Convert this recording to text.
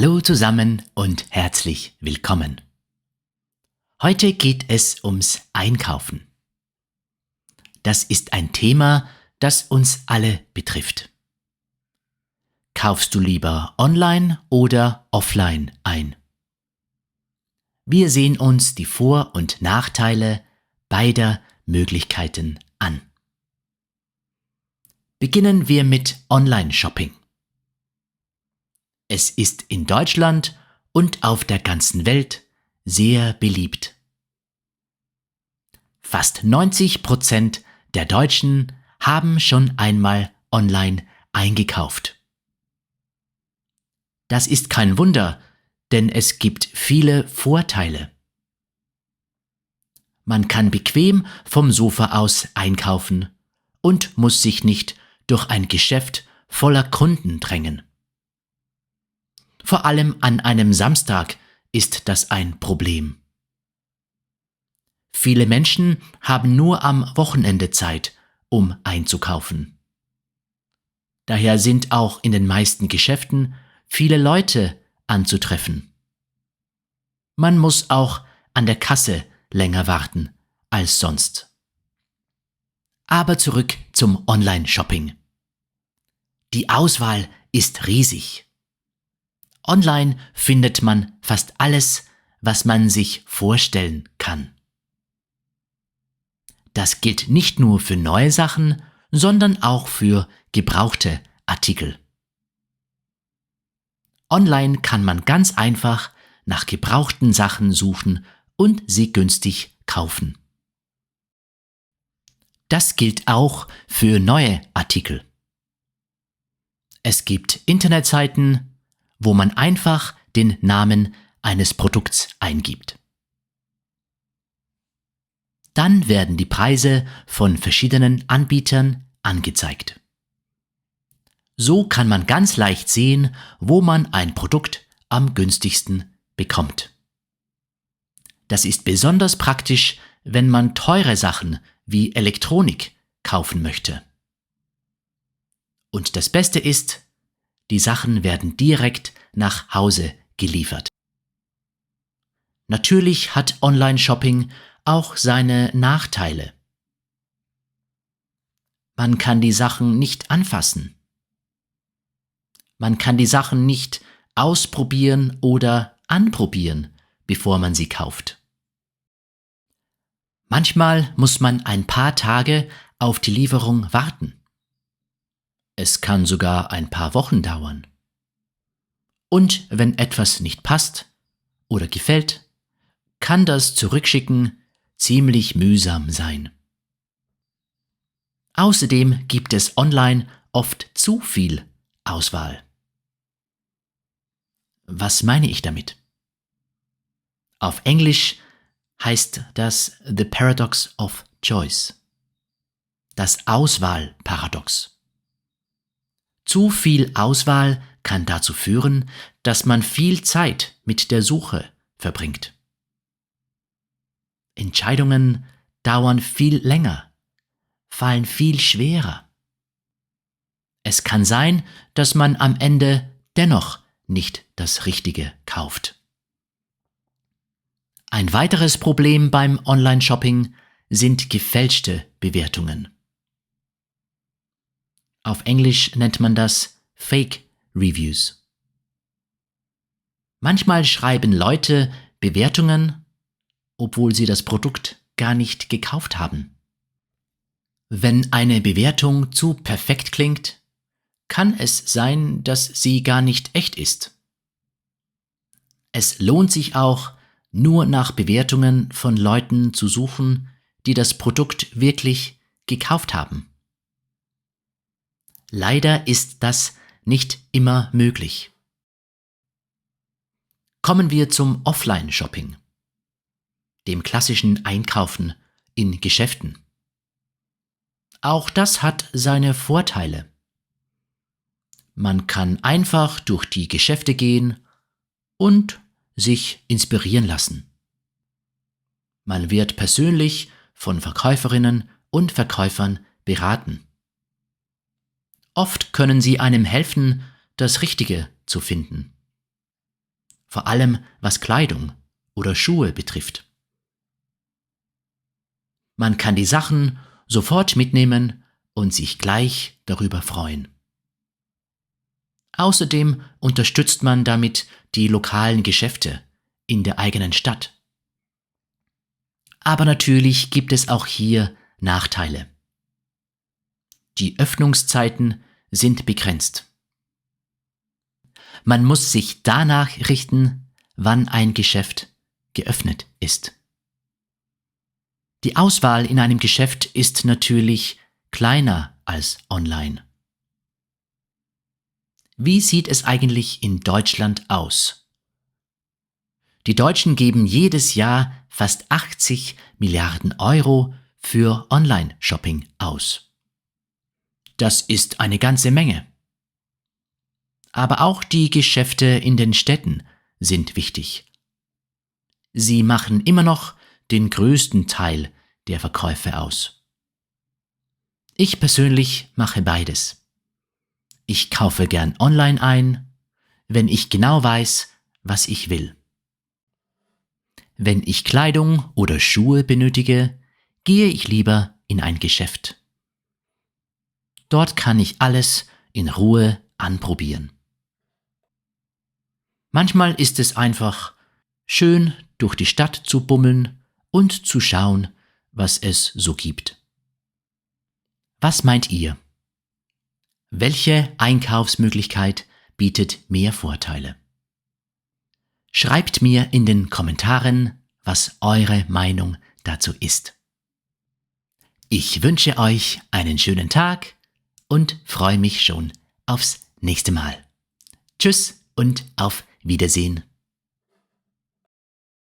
Hallo zusammen und herzlich willkommen. Heute geht es ums Einkaufen. Das ist ein Thema, das uns alle betrifft. Kaufst du lieber online oder offline ein? Wir sehen uns die Vor- und Nachteile beider Möglichkeiten an. Beginnen wir mit Online-Shopping. Es ist in Deutschland und auf der ganzen Welt sehr beliebt. Fast 90% der Deutschen haben schon einmal online eingekauft. Das ist kein Wunder, denn es gibt viele Vorteile. Man kann bequem vom Sofa aus einkaufen und muss sich nicht durch ein Geschäft voller Kunden drängen. Vor allem an einem Samstag ist das ein Problem. Viele Menschen haben nur am Wochenende Zeit, um einzukaufen. Daher sind auch in den meisten Geschäften viele Leute anzutreffen. Man muss auch an der Kasse länger warten als sonst. Aber zurück zum Online-Shopping. Die Auswahl ist riesig. Online findet man fast alles, was man sich vorstellen kann. Das gilt nicht nur für neue Sachen, sondern auch für gebrauchte Artikel. Online kann man ganz einfach nach gebrauchten Sachen suchen und sie günstig kaufen. Das gilt auch für neue Artikel. Es gibt Internetseiten, wo man einfach den Namen eines Produkts eingibt. Dann werden die Preise von verschiedenen Anbietern angezeigt. So kann man ganz leicht sehen, wo man ein Produkt am günstigsten bekommt. Das ist besonders praktisch, wenn man teure Sachen wie Elektronik kaufen möchte. Und das Beste ist, die Sachen werden direkt nach Hause geliefert. Natürlich hat Online-Shopping auch seine Nachteile. Man kann die Sachen nicht anfassen. Man kann die Sachen nicht ausprobieren oder anprobieren, bevor man sie kauft. Manchmal muss man ein paar Tage auf die Lieferung warten. Es kann sogar ein paar Wochen dauern. Und wenn etwas nicht passt oder gefällt, kann das Zurückschicken ziemlich mühsam sein. Außerdem gibt es online oft zu viel Auswahl. Was meine ich damit? Auf Englisch heißt das The Paradox of Choice. Das Auswahlparadox. Zu viel Auswahl kann dazu führen, dass man viel Zeit mit der Suche verbringt. Entscheidungen dauern viel länger, fallen viel schwerer. Es kann sein, dass man am Ende dennoch nicht das Richtige kauft. Ein weiteres Problem beim Online-Shopping sind gefälschte Bewertungen. Auf Englisch nennt man das Fake Reviews. Manchmal schreiben Leute Bewertungen, obwohl sie das Produkt gar nicht gekauft haben. Wenn eine Bewertung zu perfekt klingt, kann es sein, dass sie gar nicht echt ist. Es lohnt sich auch, nur nach Bewertungen von Leuten zu suchen, die das Produkt wirklich gekauft haben. Leider ist das nicht immer möglich. Kommen wir zum Offline-Shopping, dem klassischen Einkaufen in Geschäften. Auch das hat seine Vorteile. Man kann einfach durch die Geschäfte gehen und sich inspirieren lassen. Man wird persönlich von Verkäuferinnen und Verkäufern beraten. Oft können sie einem helfen, das Richtige zu finden. vor allem was Kleidung oder Schuhe betrifft. Man kann die Sachen sofort mitnehmen und sich gleich darüber freuen. Außerdem unterstützt man damit die lokalen Geschäfte in der eigenen Stadt. Aber natürlich gibt es auch hier Nachteile. Die Öffnungszeiten sind begrenzt. Man muss sich danach richten, wann ein Geschäft geöffnet ist. Die Auswahl in einem Geschäft ist natürlich kleiner als online. Wie sieht es eigentlich in Deutschland aus? Die Deutschen geben jedes Jahr fast 80 Milliarden Euro für Online-Shopping aus. Das ist eine ganze Menge. Aber auch die Geschäfte in den Städten sind wichtig. Sie machen immer noch den größten Teil der Verkäufe aus. Ich persönlich mache beides. Ich kaufe gern online ein, wenn ich genau weiß, was ich will. Wenn ich Kleidung oder Schuhe benötige, gehe ich lieber in ein Geschäft. Dort kann ich alles in Ruhe anprobieren. Manchmal ist es einfach schön, durch die Stadt zu bummeln und zu schauen, was es so gibt. Was meint ihr? Welche Einkaufsmöglichkeit bietet mehr Vorteile? Schreibt mir in den Kommentaren, was eure Meinung dazu ist. Ich wünsche euch einen schönen Tag und freue mich schon aufs nächste Mal. Tschüss und auf Wiedersehen.